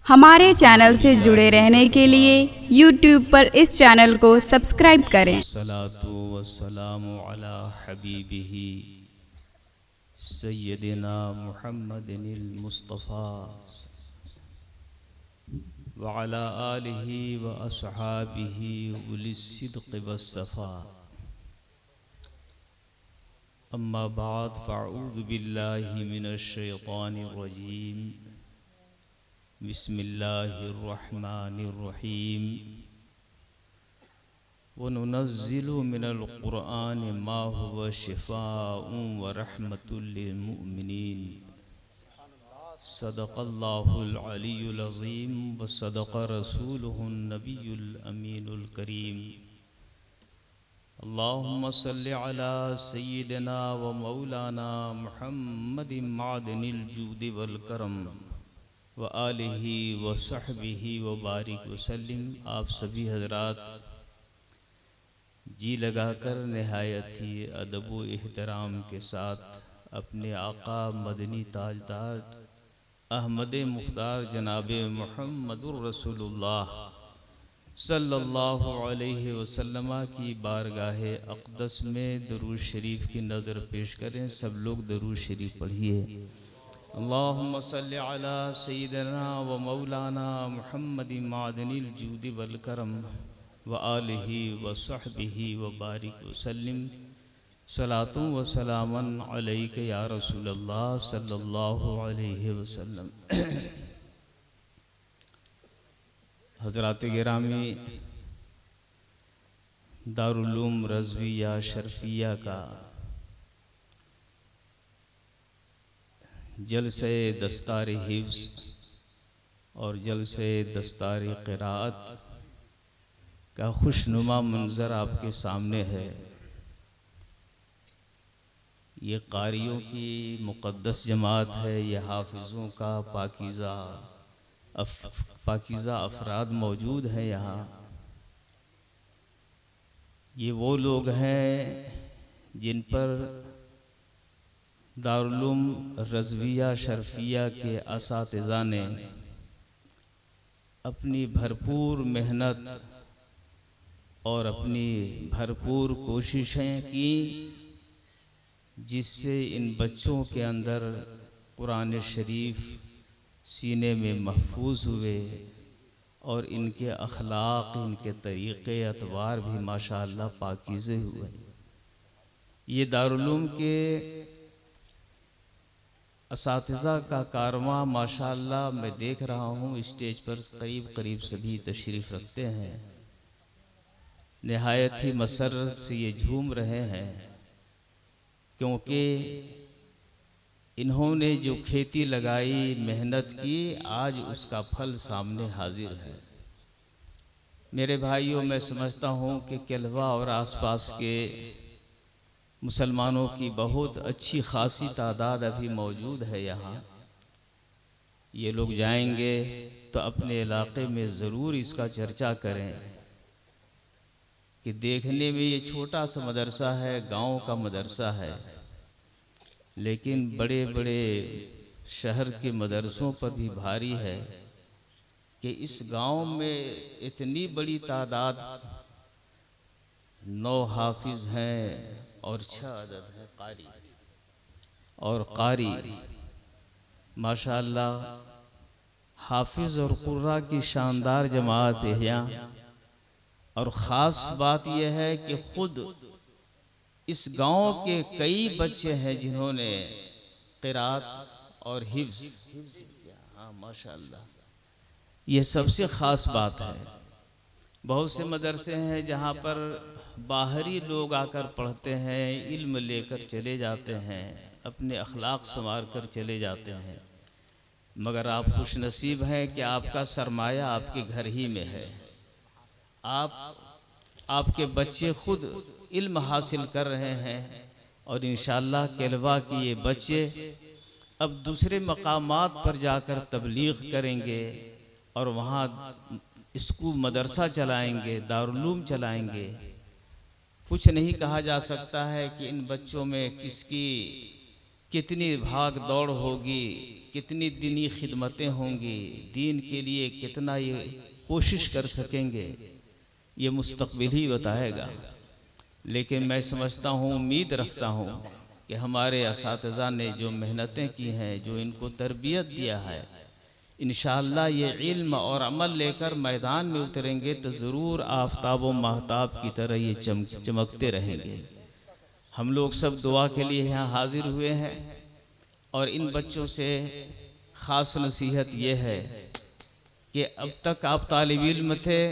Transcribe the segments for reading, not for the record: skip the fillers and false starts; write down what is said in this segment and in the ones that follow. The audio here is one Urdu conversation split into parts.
ہمارے چینل سے جڑے رہنے کے لیے یوٹیوب پر اس چینل کو سبسکرائب کریں۔ الصلاة والسلام على حبیبہ سیدنا محمد المصطفى وعلى آلہ واصحابہ اولی الصدق والصفاء، اما بعد فاعوذ باللہ من الشیطان الرجیم، بسم اللہ الرحمن الرحیم، وَنُنَزِّلُ مِنَ الْقُرْآنِ مَا هُوَ شِفَاءٌ وَرَحْمَةٌ لِّلْمُؤْمِنِينَ۔ صدق اللہ العلی العظیم وصدق رسولہ النبی الامین الکریم۔ اللہم صل علی سیدنا و مولانا محمد معدن الجود والکرم وآلہ وصحبہ وبارک وسلم۔ آپ سبھی حضرات جی لگا کر نہایت ہی ادب و احترام کے ساتھ اپنے آقا مدنی تاجدار احمد مختار جناب محمد الرسول اللہ صلی اللہ علیہ وسلم کی بارگاہ اقدس میں درود شریف کی نظر پیش کریں۔ سب لوگ درود شریف پڑھیے۔ اللہم صلی علی سیدنا و مولانا محمد معدن الجود والکرم وآلہ وصحبہ وبارک وسلم۔ صلاۃ و سلاما علیک یا رسول اللہ صلی اللہ علیہ وسلم۔ حضرات گرامی، دارالعلوم رضویہ شرفیہ کا جلسہ دستار حفظ اور جلسہ دستار قرأت کا خوشنما منظر آپ کے سامنے ہے۔ یہ قاریوں کی مقدس جماعت ہے، یہ حافظوں کا پاکیزہ افراد موجود ہیں یہاں۔ یہ وہ لوگ ہیں جن پر دارالعلوم رضویہ شرفیہ کے اساتذہ نے اپنی بھرپور محنت اور اپنی بھرپور کوششیں کی، جس سے ان بچوں کے اندر قرآن شریف سینے میں محفوظ ہوئے اور ان کے اخلاق، ان کے طریقے اطوار بھی ماشاءاللہ پاکیزے ہوئے۔ یہ دارالعلوم کے اساتذہ کا کارواں ماشاءاللہ میں دیکھ رہا ہوں، اسٹیج پر قریب سبھی تشریف رکھتے ہیں، نہایت ہی مسرت سے یہ جھوم رہے ہیں، کیونکہ انہوں نے جو کھیتی لگائی، محنت کی، آج اس کا پھل سامنے حاضر ہے۔ میرے بھائیوں، میں سمجھتا ہوں کہ کلوا اور آس پاس کے مسلمانوں کی بہت اچھی خاصی تعداد ابھی موجود ہے یہاں۔ یہ لوگ جائیں گے تو اپنے علاقے میں ضرور اس کا چرچا کریں کہ دیکھنے میں یہ چھوٹا سا مدرسہ ہے، گاؤں کا مدرسہ ہے، لیکن بڑے بڑے شہر کے مدرسوں پر بھی بھاری ہے کہ اس گاؤں میں اتنی بڑی تعداد 9 حافظ ہیں اور 6 عدد ہیں قاری۔ ماشاءاللہ حافظ اور قرہ کی شاندار جماعت ہے یہاں، اور خاص بات یہ ہے کہ خود اس گاؤں کے کئی بچے ہیں جنہوں نے قرأت اور حفظ کیا۔ ماشاءاللہ یہ سب سے خاص بات ہے۔ بہت سے مدرسے ہیں جہاں پر باہری لوگ آ کر پڑھتے ہیں، علم لے کر چلے جاتے ہیں، اپنے اخلاق سنوار کر چلے جاتے ہیں، مگر آپ خوش نصیب ہیں کہ آپ کا سرمایہ آپ کے گھر ہی میں ہے۔ آپ کے بچے خود علم حاصل کر رہے ہیں، اور انشاءاللہ کلوا کی یہ بچے اب دوسرے مقامات پر جا کر تبلیغ کریں گے اور وہاں اسکول مدرسہ چلائیں گے، دارالعلوم چلائیں گے۔ کچھ نہیں کہا جا سکتا ہے کہ ان بچوں میں کس کی کتنی بھاگ دوڑ ہوگی، کتنی دینی خدمتیں ہوں گی، دین کے لیے کتنا یہ کوشش کر سکیں گے، یہ مستقبل ہی بتائے گا۔ لیکن میں سمجھتا ہوں، امید رکھتا ہوں کہ ہمارے اساتذہ نے جو محنتیں کی ہیں، جو ان کو تربیت دیا ہے، انشاءاللہ یہ علم اور عمل لے کر میدان میں اتریں گے تو ضرور آفتاب و ماہتاب کی طرح یہ چمکتے رہیں گے۔ ہم لوگ سب دعا کے لیے یہاں حاضر ہوئے ہیں، اور ان بچوں سے خاص نصیحت یہ ہے کہ اب تک آپ طالب علم تھے،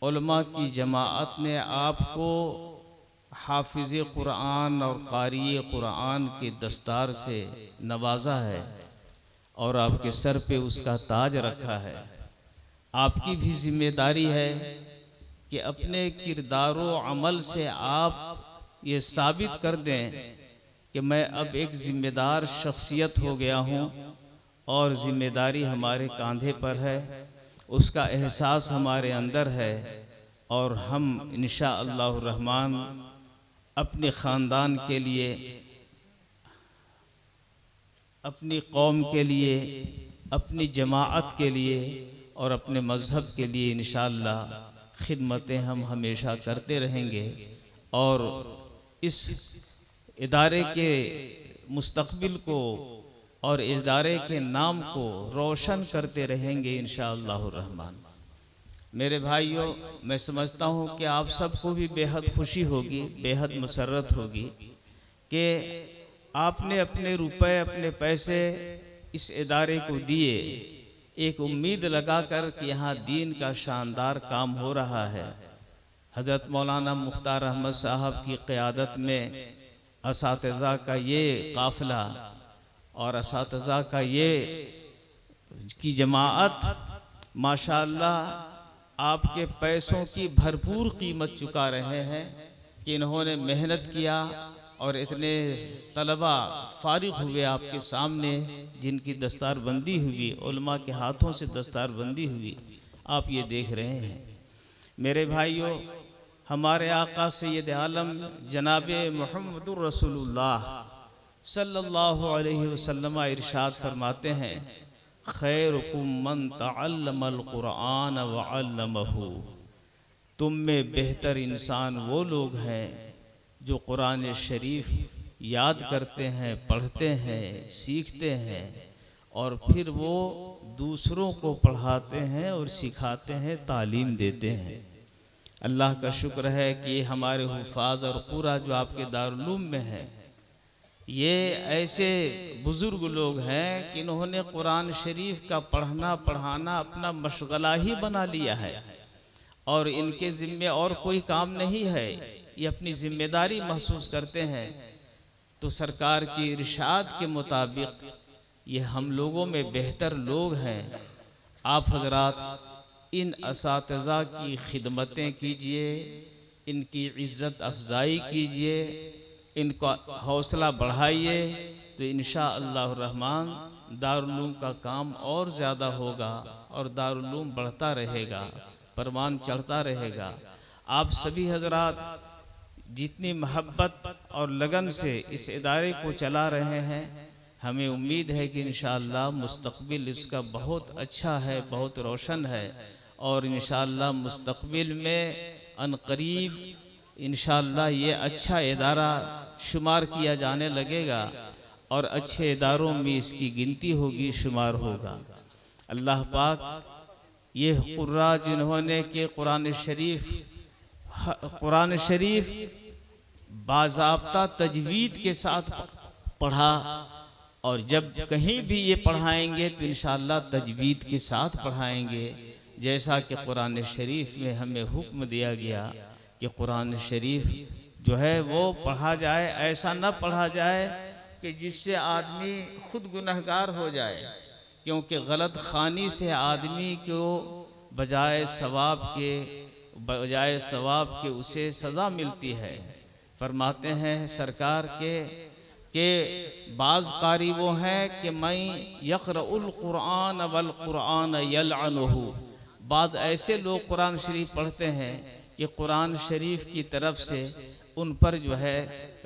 علماء کی جماعت نے آپ کو حافظ قرآن اور قاری قرآن کے دستار سے نوازا ہے، اور آپ کے سر پہ اس کا تاج رکھا ہے۔ آپ کی بھی ذمہ داری ہے کہ اپنے کردار و عمل سے آپ یہ ثابت کر دیں کہ میں اب ایک ذمہ دار شخصیت ہو گیا ہوں، اور ذمہ داری ہمارے کاندھے پر ہے، اس کا احساس ہمارے اندر ہے، اور ہم انشاءاللہ الرحمن اپنے خاندان کے لیے، اپنی قوم کے لیے، اپنی جماعت کے لیے اور اپنے مذہب کے لیے انشاءاللہ خدمتیں ہم ہمیشہ کرتے رہیں گے، اور اس ادارے کے مستقبل کو اور ادارے کے نام کو روشن کرتے رہیں گے انشاءاللہ الرحمن۔ میرے بھائیوں، میں سمجھتا ہوں کہ آپ سب کو بھی بے حد خوشی ہوگی، بے حد مسرت ہوگی کہ آپ نے اپنے روپے، اپنے پیسے اس ادارے کو دیے، ایک امید لگا کر کہ یہاں دین کا شاندار کام ہو رہا ہے۔ حضرت مولانا مختار احمد صاحب کی قیادت میں اساتذہ کا یہ قافلہ اور اساتذہ کا یہ کی جماعت ماشاءاللہ آپ کے پیسوں کی بھرپور قیمت چکا رہے ہیں کہ انہوں نے محنت کیا، اور اتنے طلبہ فارغ ہوئے آپ کے سامنے جن کی دستار بندی ہوئی، علماء کے ہاتھوں سے دستار بندی ہوئی، آپ یہ دیکھ رہے ہیں۔ میرے بھائیوں، ہمارے آقا سید عالم جناب محمد رسول اللہ صلی اللہ علیہ وسلم ارشاد فرماتے ہیں، خیرکم من تعلم القرآن وعلمہ، تم میں بہتر انسان وہ لوگ ہیں جو قرآن شریف یاد کرتے ہیں، پڑھتے ہیں، سیکھتے ہیں، اور پھر وہ دوسروں کو پڑھاتے ہیں اور سکھاتے ہیں، تعلیم دیتے ہیں۔ اللہ کا شکر ہے کہ یہ ہمارے حفاظ اور قرآ جو آپ کے دارالعلوم میں ہیں، یہ ایسے بزرگ لوگ ہیں کہ انہوں نے قرآن شریف کا پڑھنا پڑھانا اپنا مشغلہ ہی بنا لیا ہے، اور ان کے ذمے اور کوئی کام نہیں ہے، یہ اپنی ذمہ داری محسوس کرتے ہیں۔ تو سرکار کی ارشاد کے مطابق یہ ہم لوگوں میں بہتر لوگ ہیں۔ آپ حضرات ان اساتذہ کی خدمتیں کیجئے، ان کی عزت افزائی کیجئے، ان کا حوصلہ بڑھائیے، تو انشاءاللہ الرحمن دارالعلوم کا کام اور زیادہ ہوگا، اور دارالعلوم بڑھتا رہے گا، پروان چڑھتا رہے گا۔ آپ سبھی حضرات جتنی محبت اور لگن سے اس ادارے کو چلا رہے ہیں، ہمیں امید ہے کہ انشاءاللہ مستقبل اس کا بہت اچھا ہے، بہت روشن ہے، اور انشاءاللہ مستقبل میں عنقریب انشاءاللہ یہ اچھا ادارہ شمار کیا جانے لگے گا، اور اچھے اداروں میں اس کی گنتی ہوگی، شمار ہوگا۔ اللہ پاک یہ قرآن جنہوں نے کہ قرآن شریف باضابطہ تجوید کے ساتھ پڑھا، اور جب کہیں بھی یہ پڑھائیں گے تو انشاءاللہ تجوید کے ساتھ پڑھائیں گے، جیسا کہ قرآن شریف میں ہمیں حکم دیا گیا کہ قرآن شریف جو ہے وہ پڑھا جائے، ایسا نہ پڑھا جائے کہ جس سے آدمی خود گنہگار ہو جائے، کیونکہ غلط خوانی سے آدمی کو بجائے ثواب کے اسے سزا ملتی ہے۔ فرماتے ہیں سرکار کہ بعض قاری وہ ہیں کہ میں یقرأ القرآن والقرآن یلعنہ، بعض ایسے لوگ قرآن شریف پڑھتے ہیں کہ قرآن شریف کی طرف سے ان پر جو ہے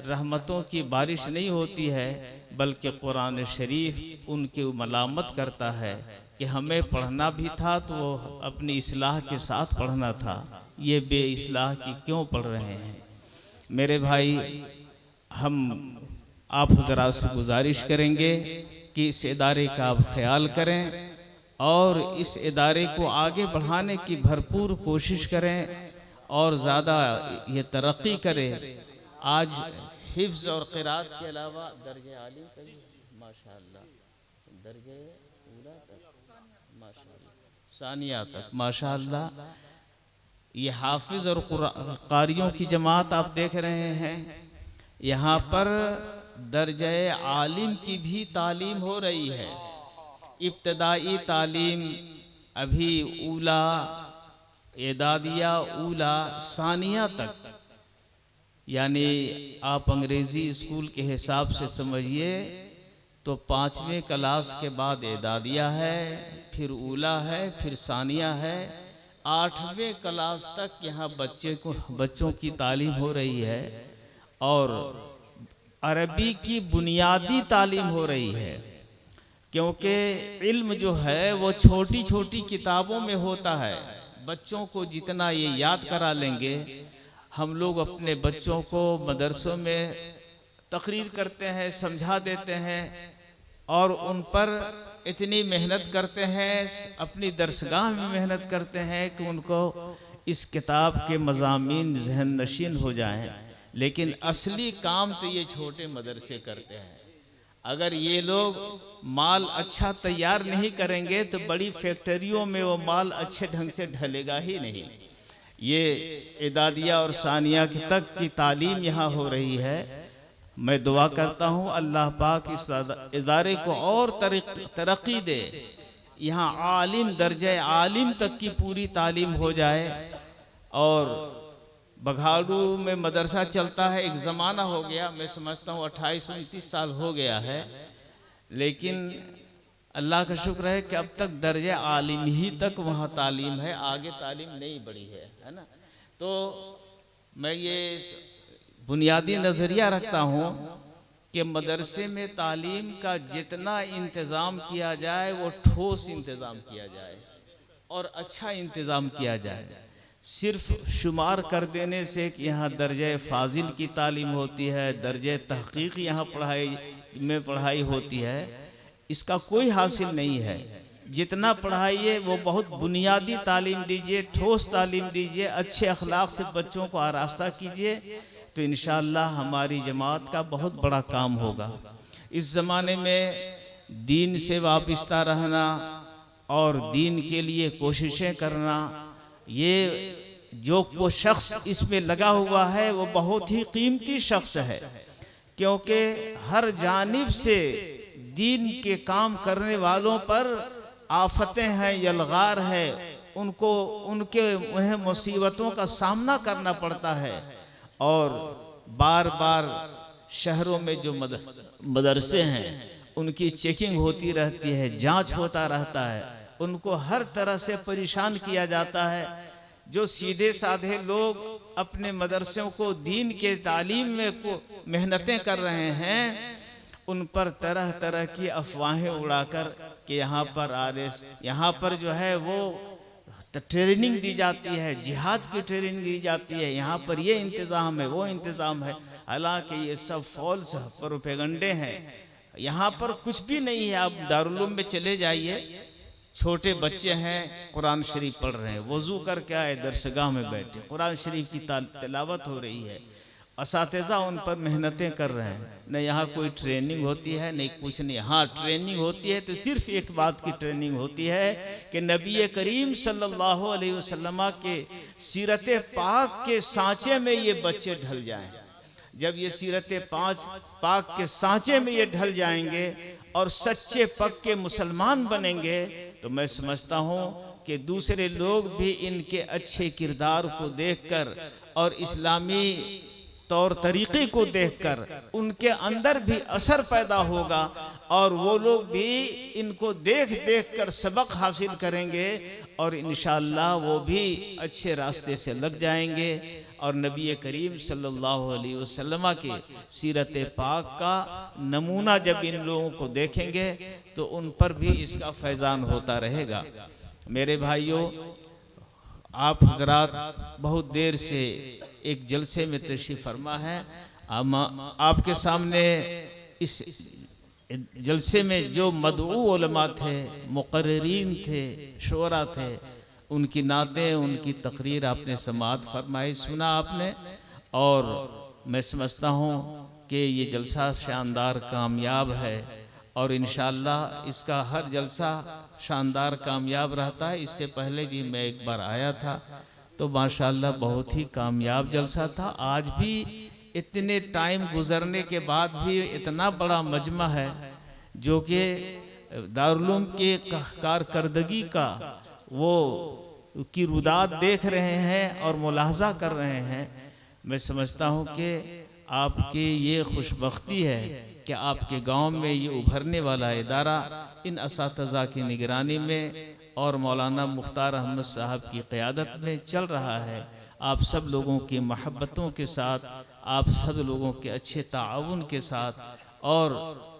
رحمتوں کی بارش نہیں ہوتی ہے، بلکہ قرآن شریف ان کی ملامت کرتا ہے کہ ہمیں پڑھنا بھی تھا تو وہ اپنی اصلاح کے ساتھ پڑھنا تھا، یہ بے اصلاح کی کیوں پڑھ رہے ہیں؟ میرے بھائی، ہم آپ حضرات سے گزارش کریں گے کہ اس ادارے کا آپ خیال کریں اور اس ادارے کو آگے بڑھانے کی بھرپور کوشش کریں اور زیادہ یہ ترقی کرے۔ آج حفظ اور قرات کے علاوہ درجہ عالی کا بھی ماشاءاللہ، درجہ اولا تک ماشاءاللہ، ثانیہ تک ماشاءاللہ، یہ حافظ اور قاریوں کی جماعت آپ دیکھ رہے ہیں۔ یہاں پر درجہ عالم کی بھی تعلیم ہو رہی ہے، ابتدائی تعلیم ابھی اولا، اعدادیہ اولا، ثانیہ تک، یعنی آپ انگریزی اسکول کے حساب سے سمجھیے تو 5ویں کلاس کے بعد اعدادیہ ہے، پھر اولا ہے، پھر ثانیہ ہے، 8ویں کلاس تک یہاں بچوں کی تعلیم ہو رہی ہے اور عربی کی بنیادی تعلیم ہو رہی ہے، کیونکہ علم جو ہے وہ چھوٹی چھوٹی کتابوں میں ہوتا ہے۔ بچوں کو جتنا یہ یاد کرا لیں گے، ہم لوگ اپنے بچوں کو مدرسوں میں تقریر کرتے ہیں، سمجھا دیتے ہیں اور ان پر اتنی محنت کرتے ہیں، اپنی درسگاہ میں محنت کرتے ہیں کہ ان کو اس کتاب کے مضامین ذہن نشین ہو جائیں، لیکن اصلی کام تو یہ چھوٹے مدرسے کرتے ہیں۔ اگر یہ لوگ مال اچھا تیار نہیں کریں گے تو بڑی فیکٹریوں میں وہ مال اچھے ڈھنگ سے ڈھلے گا ہی نہیں۔ یہ اعدادیہ اور ثانیہ تک کی تعلیم یہاں ہو رہی ہے۔ میں دعا کرتا ہوں اللہ پاک اس ادارے کو اور ترقی دے، یہاں عالم، درجہ عالم تک کی پوری تعلیم ہو جائے۔ اور بگھاڑو میں مدرسہ چلتا ہے، ایک زمانہ ہو گیا، میں سمجھتا ہوں 28-29 سال ہو گیا ہے، لیکن اللہ کا شکر ہے کہ اب تک درجہ عالم ہی تک وہاں تعلیم ہے، آگے تعلیم نہیں بڑھی ہے نا۔ تو میں یہ بنیادی نظریہ رکھتا ہوں کہ مدرسے میں تعلیم کا جتنا انتظام کیا جائے وہ ٹھوس انتظام کیا جائے اور اچھا انتظام کیا جائے۔ صرف شمار کر دینے سے کہ یہاں درجہ فاضل کی تعلیم ہوتی ہے، درجہ تحقیق یہاں پڑھائی ہوتی ہے، اس کا کوئی حاصل نہیں ہے۔ جتنا پڑھائیے وہ بہت بنیادی تعلیم دیجئے، ٹھوس تعلیم دیجئے، اچھے اخلاق سے بچوں کو آراستہ کیجئے، تو انشاءاللہ ہماری جماعت کا بہت بڑا کام ہوگا۔ اس زمانے میں دین سے وابستہ رہنا اور دین کے لیے کوششیں کرنا، یہ جو وہ شخص اس میں لگا ہوا ہے وہ بہت ہی قیمتی شخص ہے، کیونکہ ہر جانب سے دین کے کام کرنے والوں پر آفتیں ہیں، یلغار ہے، انہیں مصیبتوں کا سامنا کرنا پڑتا ہے، اور بار بار شہروں میں جو مدرسے ہیں ان کی چیکنگ ہوتی رہتی ہے، جانچ ہوتا رہتا ہے، ان کو ہر طرح سے پریشان کیا جاتا ہے۔ جو سیدھے سادھے لوگ اپنے مدرسوں کو دین کے تعلیم میں محنتیں کر رہے ہیں، ان پر طرح طرح کی افواہیں اڑا کر کہ یہاں پر جو ہے وہ ٹریننگ دی جاتی ہے، جہاد کی ٹریننگ دی جاتی ہے، یہاں پر یہ انتظام ہے، وہ انتظام ہے، حالانکہ یہ سب فالس پروپیگنڈے ہیں۔ یہاں پر کچھ بھی نہیں ہے۔ آپ دارالعلوم میں چلے جائیے، چھوٹے بچے ہیں قرآن شریف پڑھ رہے ہیں، وضو کر کے آئے درسگاہ میں بیٹھے، قرآن شریف کی تلاوت ہو رہی ہے، اساتذہ ان پر محنتیں کر رہے ہیں۔ نہ یہاں کوئی ٹریننگ ہوتی ہے، نہیں کچھ نہیں۔ ہاں ٹریننگ ہوتی ہے تو صرف ایک بات کی ٹریننگ ہوتی ہے کہ نبی کریم صلی اللہ علیہ وسلم کے سیرت پاک کے سانچے میں یہ بچے ڈھل جائیں۔ جب یہ سیرت پاک کے سانچے میں یہ ڈھل جائیں گے اور سچے پکے مسلمان بنیں گے تو میں سمجھتا ہوں کہ دوسرے لوگ بھی ان کے اچھے کردار کو دیکھ کر اور اسلامی طور طریقے کو دیکھ کر ان کے اندر بھی اثر پیدا ہوگا، اور وہ لوگ بھی ان کو دیکھ کر سبق حاصل کریں گے، اور انشاءاللہ وہ بھی اچھے راستے سے لگ جائیں گے اور نبی کریم صلی اللہ علیہ وسلم کے سیرت پاک کا نمونہ جب ان لوگوں کو دیکھیں گے تو ان پر بھی اس کا فیضان ہوتا رہے گا۔ میرے بھائیوں، آپ حضرات بہت دیر سے ایک جلسے میں تشریف فرما ہے۔ آپ کے سامنے اس جلسے میں جو مدعو علماء تھے، مقررین تھے، شعراء تھے، ان کی نعتیں، ان کی تقریر آپ نے سماعت فرمائی، سنا آپ نے، اور میں سمجھتا ہوں کہ یہ جلسہ شاندار کامیاب ہے، اور انشاءاللہ اس کا ہر جلسہ شاندار کامیاب رہتا ہے۔ اس سے پہلے بھی میں ایک بار آیا تھا تو ماشاءاللہ بہت ہی کامیاب جلسہ تھا۔ آج بھی اتنے ٹائم گزرنے کے بعد بھی اتنا بڑا مجمع ہے جو کہ دارالعلوم کے کارکردگی کا وہ کی رودات دیکھ رہے ہیں اور ملاحظہ کر رہے ہیں۔ میں سمجھتا ہوں کہ آپ کی یہ خوش بختی ہے کہ آپ کے گاؤں میں یہ ابھرنے والا ادارہ ان اساتذہ کی نگرانی میں اور مولانا مختار احمد صاحب کی قیادت میں چل رہا ہے۔ آپ سب لوگوں کی محبتوں کے ساتھ، آپ سب لوگوں کے اچھے تعاون کے ساتھ اور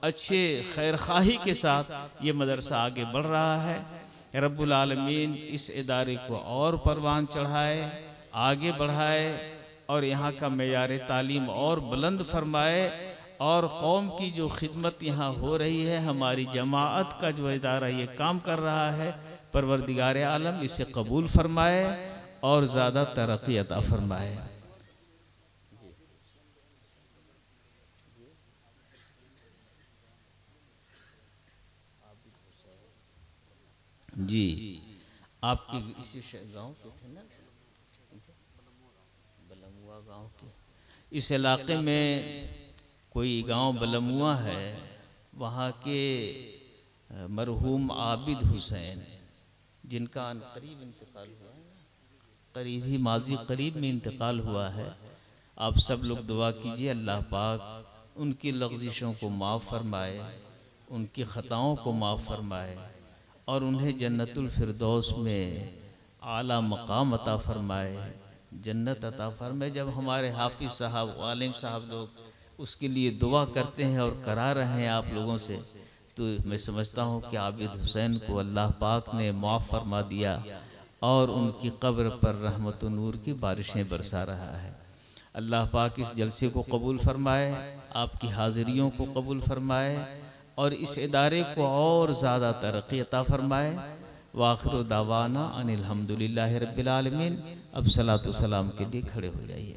اچھے خیرخواہی کے ساتھ یہ مدرسہ آگے بڑھ رہا ہے۔ رب العالمین اس ادارے کو اور پروان چڑھائے، آگے بڑھائے، اور یہاں کا معیار تعلیم اور بلند فرمائے، اور قوم کی جو خدمت یہاں ہو رہی ہے، ہماری جماعت کا جو ادارہ یہ کام کر رہا ہے، پروردگار عالم اسے قبول فرمائے اور زیادہ ترقی عطا فرمائے۔ جی، آپ کی اسی گاؤں کے تھے نا، بلموا گاؤں کے، اس علاقے میں کوئی گاؤں بلموا ہے، وہاں کے مرحوم عابد حسین جن کا قریب انتقال ہوا ہے، قریب ہی ماضی قریب میں انتقال ہوا ہے۔ آپ سب لوگ دعا کیجئے اللہ پاک ان کی لغزشوں کو معاف فرمائے، ان کی خطاؤں کو معاف فرمائے، اور انہیں جنت الفردوس میں اعلیٰ مقام عطا فرمائے، جنت عطا فرمائے۔ جب ہمارے حافظ صاحب، عالم صاحب لوگ اس کے لیے دعا کرتے ہیں اور کرا رہے ہیں آپ لوگوں سے، تو میں سمجھتا ہوں کہ عابد حسین کو اللہ پاک نے معاف فرما دیا اور ان کی قبر پر رحمت و نور کی بارشیں برسا رہا ہے۔ اللہ پاک اس جلسے کو قبول فرمائے، آپ کی حاضریوں کو قبول فرمائے، اور اس ادارے کو اور زیادہ ترقی عطا فرمائے۔ وآخر دعوانا ان الحمدللہ رب العالمین۔ اب صلاۃ و سلام کے لیے کھڑے ہو جائیے۔